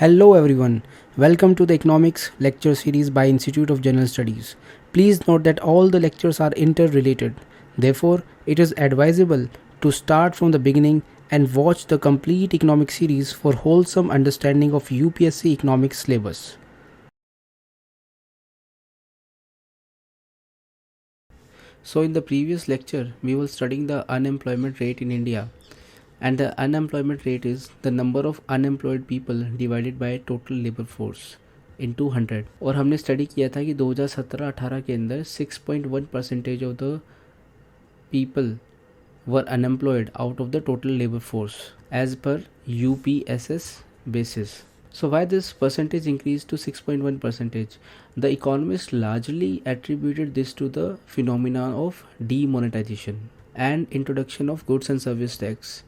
Hello everyone, welcome to the economics lecture series by Institute of General Studies. Please note that all the lectures are interrelated. Therefore, it is advisable to start from the beginning and watch the complete economic series for wholesome understanding of UPSC economics syllabus. So in the previous lecture, we were studying the unemployment rate in India, and the unemployment rate is the number of unemployed people divided by total labor force इन 200. और हमने study किया था कि 2017-18 के अंदर 6.1% of the people were unemployed out of the total labour force as per UPSS basis. So why this percentage increased to 6.1%? The economists largely attributed this to the phenomenon of demonetization and introduction of goods and service tax.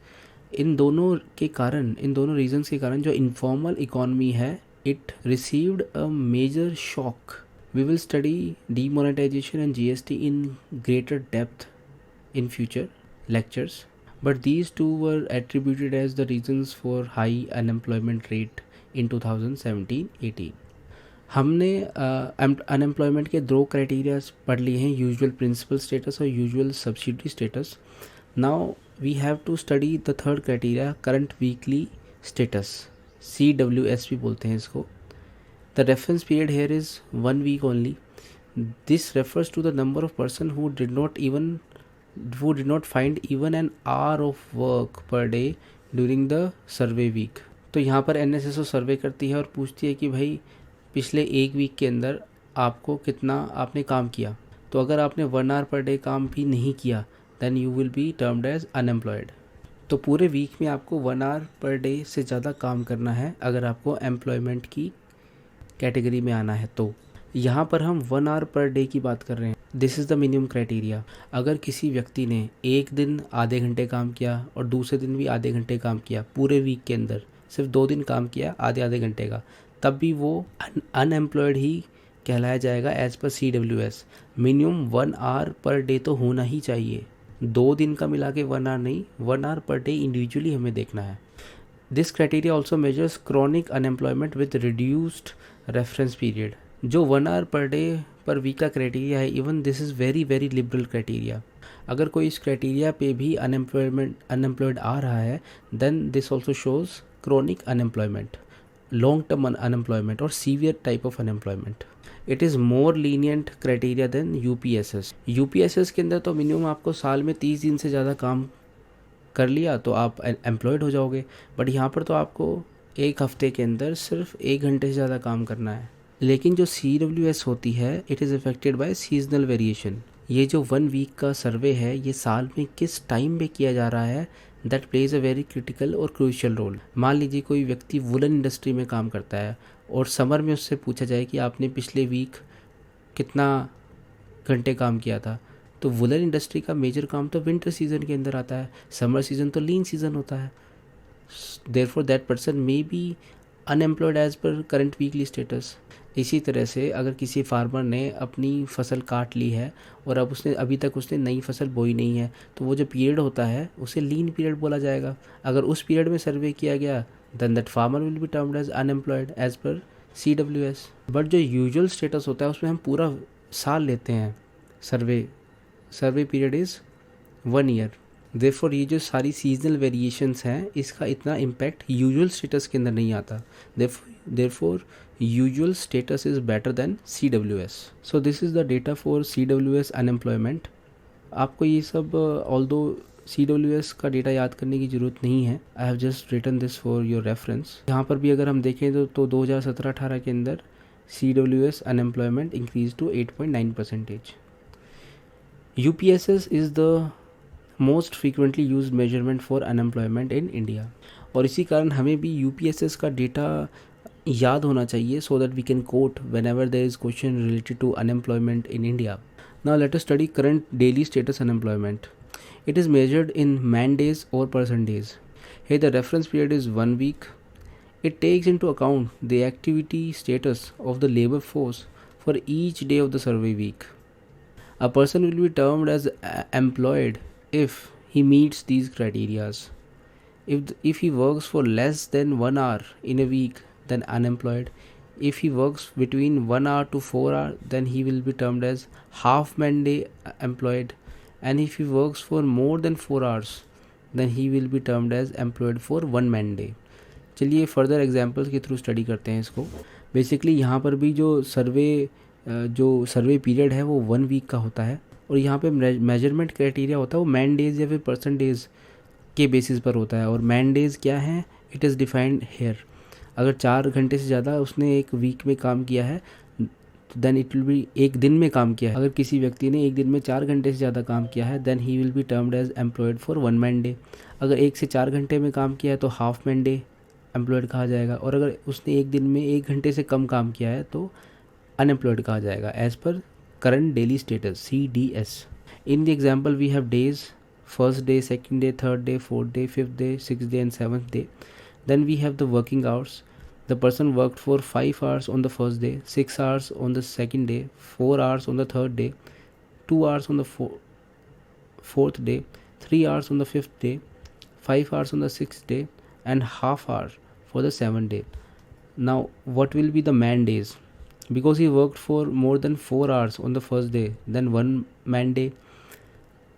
इन दोनों reasons के कारण जो informal economy है it received a major shock. We will study demonetisation and GST in greater depth in future lectures, but these two were attributed as the reasons for high unemployment rate in 2017-18. हमने unemployment के दो criteria पढ़ लिए हैं, usual principal status और usual subsidy status. Now we have to study the third criteria, current weekly status, CWS भी बोलते हैं इसको. The reference period here is 1 week only. This refers to the number of person who did not find even an hour of work per day during the survey week. तो यहाँ पर NSSO सर्वे करती है और पूछती है कि भाई पिछले एक वीक के अंदर आपको कितना आपने काम किया. तो अगर आपने 1 hour पर डे काम भी नहीं किया then you will be termed as unemployed. तो पूरे वीक में आपको 1 hour पर डे से ज़्यादा काम करना है अगर आपको एम्प्लॉयमेंट की कैटेगरी में आना है. तो यहाँ पर हम 1 hour पर डे की बात कर रहे हैं. This is the minimum criteria. अगर किसी व्यक्ति ने एक दिन आधे घंटे काम किया और दूसरे दिन भी आधे घंटे काम किया, पूरे वीक के अंदर सिर्फ 2 दिन काम किया आधे आधे घंटे का, तब भी वो अनएम्प्लॉयड ही कहलाया जाएगा as per CWS. Minimum 1 hour per day तो होना ही चाहिए. 2 दिन का मिला के 1 hour नहीं, 1 hour पर डे इंडिविजुअली हमें देखना है. This criteria also measures chronic unemployment with reduced reference period. जो 1 hour पर डे पर वीक का क्राइटेरिया है, even this is very very liberal criteria. अगर कोई इस क्राइटेरिया पे भी अनएम्प्लॉयड आ रहा है then this also shows chronic unemployment, long term unemployment और severe type of unemployment. It is more lenient criteria than UPSS के अंदर तो मिनिमम आपको साल में 30 दिन से ज़्यादा काम कर लिया तो आप एम्प्लॉयड हो जाओगे. बट यहाँ पर तो आपको एक हफ्ते के अंदर सिर्फ 1 घंटे से ज़्यादा काम करना है. लेकिन जो CWS होती है it is affected by seasonal variation. ये जो 1 week का सर्वे है ये साल में किस टाइम में किया जा रहा है, that plays a very critical और क्रूशियल रोल. मान लीजिए कोई व्यक्ति वुलन इंडस्ट्री में काम करता है और समर में उससे पूछा जाए कि आपने पिछले वीक कितना घंटे काम किया था, तो वुलन इंडस्ट्री का मेजर काम तो विंटर सीजन के अंदर आता है, समर सीजन तो लीन सीजन होता है. Therefore that person may be unemployed as per current weekly status. इसी तरह से अगर किसी फार्मर ने अपनी फसल काट ली है और अब अभी तक उसने नई फसल बोई नहीं है, तो वो जो पीरियड होता है उसे लीन पीरियड बोला जाएगा. अगर उस पीरियड में सर्वे किया गया then that farmer will be termed as unemployed as per CWS. But जो यूजुअल स्टेटस होता है उसमें हम पूरा साल लेते हैं. Survey period is 1 year. Therefore ये जो सारी सीजनल वेरिएशंस हैं इसका इतना इम्पैक्ट यूजुअल स्टेटस के अंदर नहीं आता. Therefore usual status is better than CWS. So this is the data for CWS unemployment. आपको ये सब ऑल्दो CWS का डेटा याद करने की ज़रूरत नहीं है. I have just written this for your reference. यहाँ पर भी अगर हम देखें तो 2017-18 के अंदर CWS unemployment increase to 8.9%. UPSS is the most frequently use measurement for unemployment in India. और इसी कारण हमें भी UPSS का डेटा याद होना चाहिए so that we can quote whenever there is question related to unemployment in India. Now let us study current daily status unemployment. It is measured in man days और person days. Here the reference period is 1 week. It takes into account the activity status of the labor force for each day of the survey week. A person will be termed as employed if he meets these criteria. If he works for less than 1 hour in a week, then unemployed. If he works between 1 hour to 4 hour, then he will be termed as half man day employed. And if he works for more than 4 hours, then he will be termed as employed for 1 man day. चलिए further examples के through study करते हैं इसको. Basically यहाँ पर भी जो सर्वे period है वो 1 वीक का होता है, और यहाँ पे मेजरमेंट क्राइटेरिया होता है वो मैन डेज या फिर पर्सन डेज के बेसिस पर होता है. और मैन डेज क्या है, इट इज़ डिफाइंड हेयर. अगर 4 घंटे से ज़्यादा उसने एक वीक में काम किया है, देन इट विल बी, एक दिन में काम किया है, अगर किसी व्यक्ति ने एक दिन में 4 घंटे से ज़्यादा काम किया है, then he will be termed as employed for 1 man day. अगर 1 से 4 घंटे में काम किया है तो हाफ मैन डे एम्प्लॉयड कहा जाएगा. और अगर उसने एक दिन में 1 घंटे से कम काम किया है तो अनएम्प्लॉयड कहा जाएगा as per current daily status CDS. In the example we have days, first day, second day, third day, fourth day, fifth day, sixth day and seventh day. Then we have the working hours. The person worked for 5 hours on the first day, 6 hours on the second day, 4 hours on the third day, 2 hours on the fourth day, 3 hours on the fifth day, 5 hours on the sixth day, and half hour for the seventh day. Now, what will be the man days? Because he worked for more than 4 hours on the first day, then 1 man day.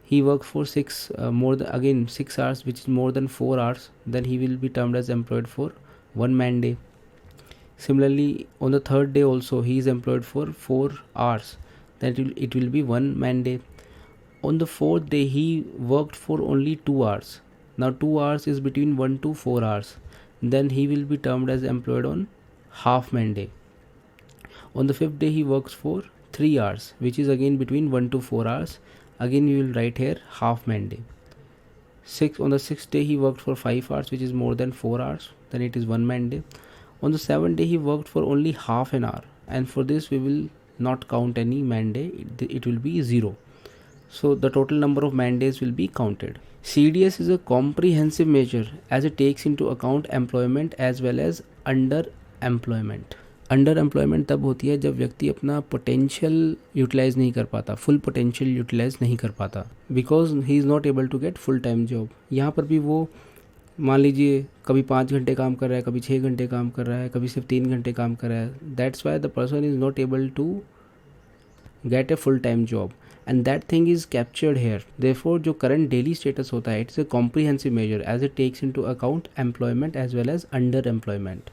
He worked for 6 hours, which is more than 4 hours, then he will be termed as employed for 1 man day. Similarly, on the third day also he is employed for 4 hours, then it will be 1 man day. On the fourth day he worked for only 2 hours. Now 2 hours is between 1 to 4 hours, then he will be termed as employed on half man day. On the fifth day he works for 3 hours, which is again between 1 to 4 hours. Again we will write here half man day. On the sixth day he worked for 5 hours, which is more than 4 hours, then it is 1 man day. On the seventh day he worked for only half an hour, and for this we will not count any man day, it will be 0. So the total number of man days will be counted. CDS is a comprehensive measure as it takes into account employment as well as underemployment. Under employment तब होती है जब व्यक्ति अपना potential utilise नहीं कर पाता, full potential utilise नहीं कर पाता, because he is not able to get full time job. यहाँ पर भी वो मान लीजिए कभी 5 घंटे काम कर रहा है, कभी 6 घंटे काम कर रहा है, कभी सिर्फ 3 घंटे काम कर रहा है. That's why the person is not able to get a full time job, and that thing is captured here. Therefore जो करंट डेली स्टेटस होता है, it's a comprehensive measure as it takes into account employment as well as under employment.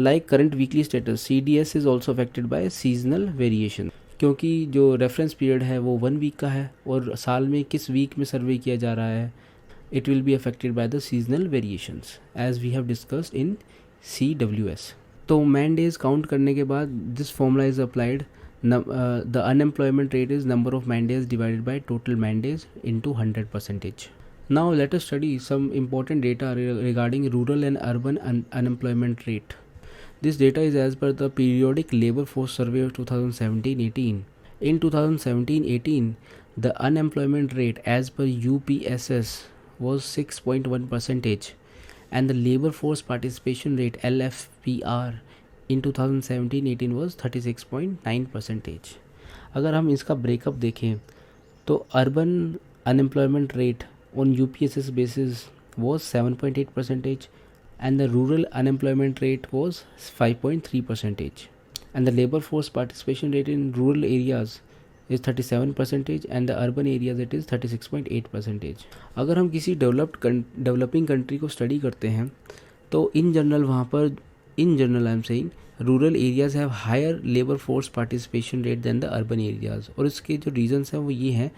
Like current weekly status, CDS is also affected by seasonal variation. क्योंकि जो reference period है वो 1 week का है, और साल में किस वीक में सर्वे किया जा रहा है, it will be affected by the seasonal variations as we have discussed in CWS. तो man days काउंट करने के बाद this formula is applied. The unemployment rate is number of man days divided by total man days into 100%. Now let us study some important data regarding rural and urban unemployment rate. This data is as per the periodic labor force survey of 2017-18. In 2017-18, the unemployment rate as per UPSS was 6.1%, and the labor force participation rate LFPR in 2017-18 was 36.9%. अगर हम इसका breakup देखें तो urban unemployment rate on UPSS basis was 7.8%, and the rural unemployment rate was 5.3%, and the labor force participation rate in rural areas is 37%, and the urban areas it is 36.8%. अगर हम किसी developing country को study करते हैं तो in general I am saying rural areas have higher labour force participation rate than the urban areas. और इसके जो रीजंस हैं वो ये हैं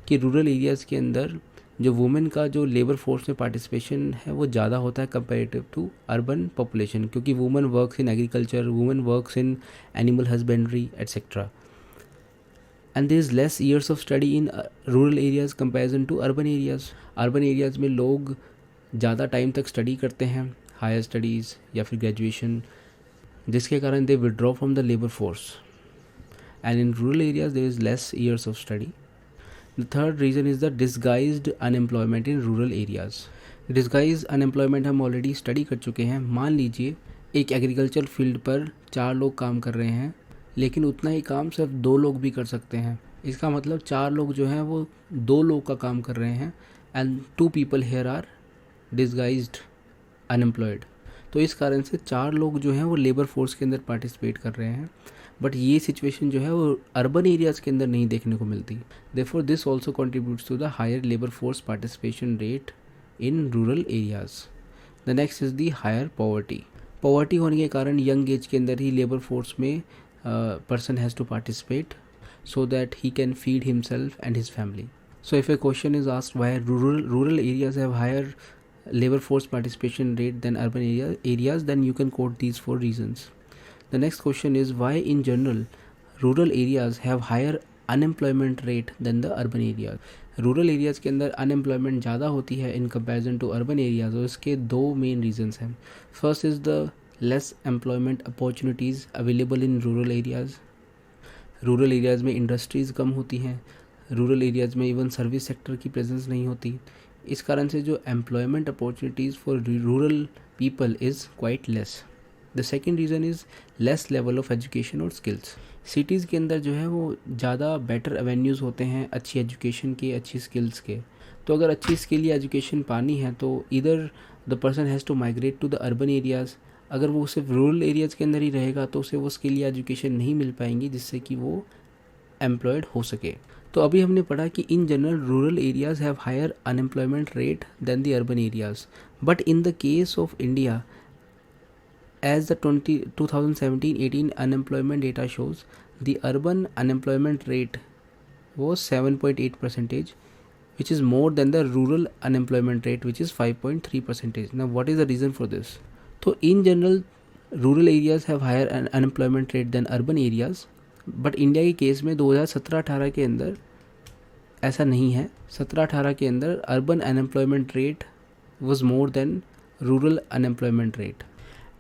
कि रूरल एरियाज़ के अंदर जो वुमेन का जो लेबर फोर्स में पार्टिसिपेशन है वो ज़्यादा होता है कंपेरेटिव टू अर्बन पॉपुलेशन, क्योंकि women works in agriculture, women works in animal husbandry etcetera, and there is less years of study in rural areas comparison to urban areas. Urban areas में लोग ज़्यादा time तक study करते हैं, higher studies या फिर graduation, जिसके कारण they withdraw from the labour force, and in rural areas there is less years of study. The third reason is the disguised unemployment in rural areas. Disguised unemployment हम already study कर चुके हैं. मान लीजिए एक agriculture field पर 4 लोग काम कर रहे हैं, लेकिन उतना ही काम सिर्फ 2 लोग भी कर सकते हैं. इसका मतलब 4 लोग जो हैं वो 2 लोग का काम कर रहे हैं, and 2 people here are disguised unemployed. तो इस कारण से 4 लोग जो हैं वो लेबर फोर्स के अंदर पार्टिसिपेट कर रहे हैं, बट ये सिचुएशन जो है वो अर्बन एरियाज़ के अंदर नहीं देखने को मिलती। Therefore this also contributes to the higher labour force participation rate in rural areas. The next is the higher poverty. Poverty होने के कारण यंग एज के अंदर ही लेबर फोर्स में person has to participate so that he can feed himself and his family. So if a question is asked why rural areas have higher labor force participation rate than urban areas, then you can quote these 4 reasons. The next question is why in general rural areas have higher unemployment rate than the urban areas. Rural areas के अंदर unemployment ज़्यादा होती है in comparison to urban areas, और इसके 2 main reasons हैं. First is the less employment opportunities available in rural areas. Rural areas में industries कम होती हैं, रूरल एरियाज़ में इवन सर्विस सेक्टर की प्रेजेंस नहीं होती. इस कारण से जो employment opportunities for rural people is quite less. The second reason is less level of education और स्किल्स. सिटीज़ के अंदर जो है वो ज़्यादा बेटर एवेन्यूज़ होते हैं अच्छी एजुकेशन के, अच्छी स्किल्स के. तो अगर अच्छी स्किल या एजुकेशन पानी है तो इधर the person has to migrate to the urban areas. अगर वो सिर्फ रूरल एरियाज़ के अंदर ही रहेगा तो उसे वो स्किल या एजुकेशन नहीं मिल पाएंगी जिससे कि वो एम्प्लॉयड हो सके. तो अभी हमने पढ़ा कि in general rural areas have higher unemployment rate then the urban areas, but in the case of India as the 2017-18 unemployment data shows, the urban unemployment rate was 7.8%, which is more than the rural unemployment rate, which is 5.3%. Now what is the reason for this? So in general rural areas have higher unemployment rate than urban areas, but India के case में 2017-18 के अंदर ऐसा नहीं है. 17-18 के अंदर urban unemployment rate was more than rural unemployment rate.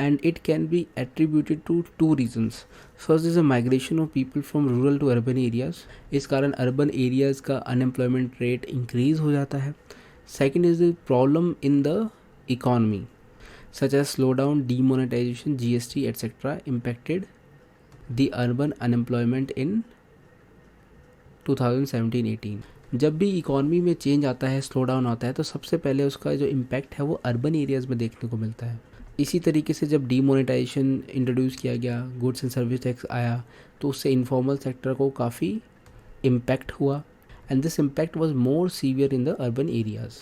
And it can be attributed to 2 reasons. First is a migration of people from rural to urban areas. इस कारण urban areas का unemployment rate increase हो जाता है. Second is the problem in the economy, such as slowdown, demonetization, GST, etc. impacted the urban unemployment in 2017-18. जब भी economy में change आता है, स्लो डाउन आता है, तो सबसे पहले उसका जो इम्पैक्ट है वो अर्बन एरियाज़ में देखने को मिलता है. इसी तरीके से जब डीमोनेटाइजेशन इंट्रोड्यूस किया गया, गुड्स एंड सर्विस टैक्स आया, तो उससे इनफॉर्मल सेक्टर को काफ़ी इम्पैक्ट हुआ, and this impact was more severe in the urban areas.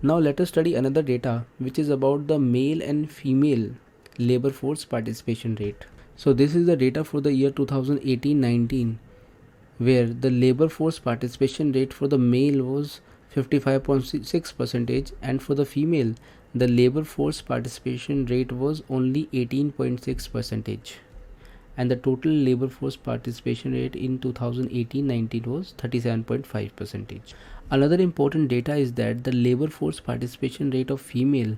Now let us study another data which is about the male and female labour force participation rate. So this is the data for the year 2018-19 where the labor force participation rate for the male was 55.6% and for the female the labor force participation rate was only 18.6%, and the total labor force participation rate in 2018-19 was 37.5%. Another important data is that the labor force participation rate of female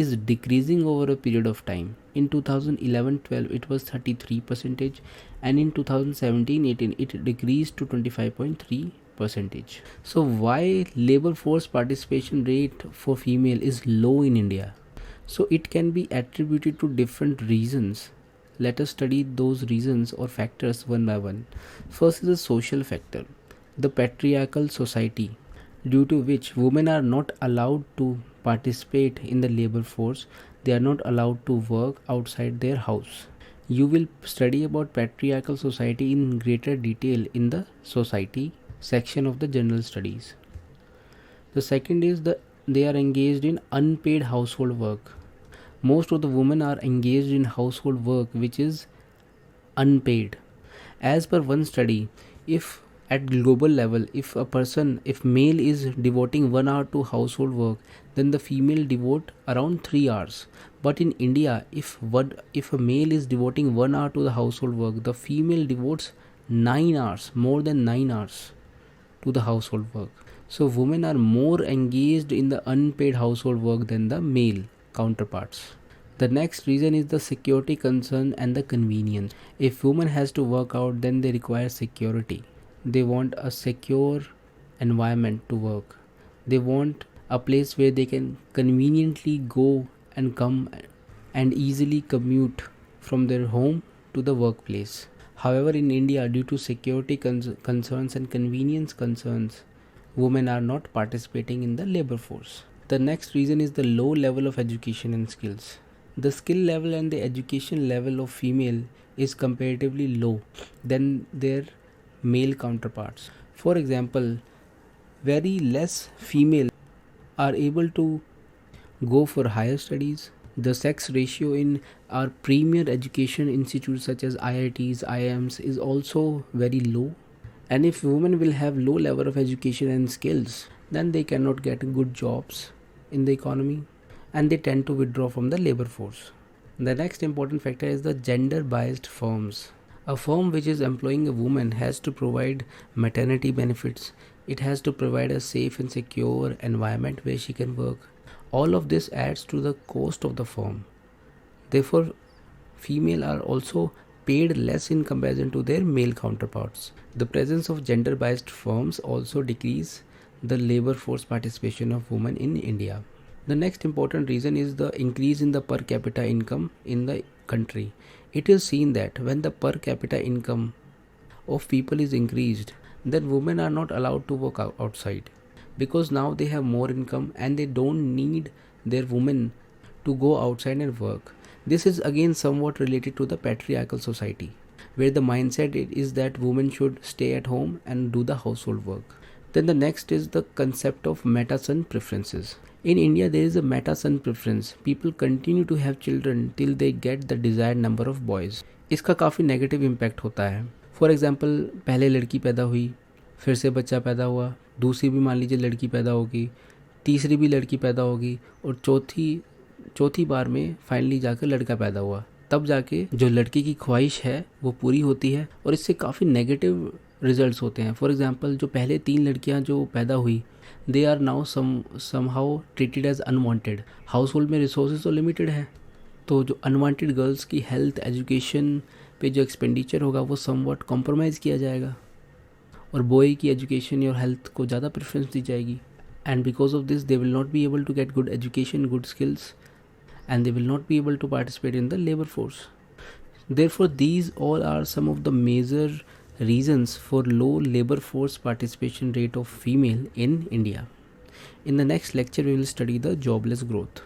is decreasing over a period of time. In 2011-12 it was 33%, and in 2017-18 it decreased to 25.3%. So why labor force participation rate for female is low in India? So it can be attributed to different reasons. Let us study those reasons or factors one by one. First is the social factor, the patriarchal society, due to which women are not allowed to participate in the labor force. They are not allowed to work outside their house. You will study about patriarchal society in greater detail in the society section of the general studies. The second is they are engaged in unpaid household work. Most of the women are engaged in household work which is unpaid. As per one study, if at global level, if male is devoting 1 hour to household work, then the female devote around 3 hours. But in India, if a male is devoting 1 hour to the household work, the female devotes 9 hours, more than 9 hours to the household work. So women are more engaged in the unpaid household work than the male counterparts. The next reason is the security concern and the convenience. If woman has to work out, then they require security. They want a secure environment to work. They want a place where they can conveniently go and come and easily commute from their home to the workplace. However, in India, due to security concerns and convenience concerns, women are not participating in the labor force. The next reason is the low level of education and skills. The skill level and the education level of female is comparatively low than their male counterparts. For example, very less female are able to go for higher studies. The sex ratio in our premier education institutes such as IITs, IIMs is also very low. And if women will have low level of education and skills, then they cannot get good jobs in the economy and they tend to withdraw from the labor force. The next important factor is the gender biased firms. A firm which is employing a woman has to provide maternity benefits. It has to provide a safe and secure environment where she can work. All of this adds to the cost of the firm. Therefore, female are also paid less in comparison to their male counterparts. The presence of gender biased firms also decrease the labor force participation of women in India. The next important reason is the increase in the per capita income in the country. It is seen that when the per capita income of people is increased, then women are not allowed to work outside because now they have more income and they don't need their women to go outside and work. This is again somewhat related to the patriarchal society where the mindset is that women should stay at home and do the household work. Then the next is the concept of meta son preferences. In India, there is a meta son preference. People continue to have children till they get the desired number of boys. इसका काफ़ी negative impact होता है. For example, पहले लड़की पैदा हुई, फिर से बच्चा पैदा हुआ, दूसरी भी मान लीजिए लड़की पैदा होगी, तीसरी भी लड़की पैदा होगी और चौथी बार में फाइनली जाकर लड़का पैदा हुआ. तब जाके जो लड़की की ख्वाहिश है वो पूरी होती है और इससे काफ़ी नेगेटिव रिजल्ट्स होते हैं. फॉर एग्जांपल, जो पहले 3 लड़कियां जो पैदा हुई, they are now somehow treated as unwanted. Household में रिसोर्सेज तो लिमिटेड है, तो जो अनवांटेड गर्ल्स की हेल्थ एजुकेशन पे जो एक्सपेंडिचर होगा वो समवट कॉम्प्रोमाइज़ किया जाएगा और बॉय की एजुकेशन और हेल्थ को ज़्यादा प्रेफरेंस दी जाएगी. And because of this they will not be able to get good education, good skills, and they will not be able to participate in the labor force. Therefore, these all are some of the major reasons for low labor force participation rate of female in India. In the next lecture, we will study the jobless growth.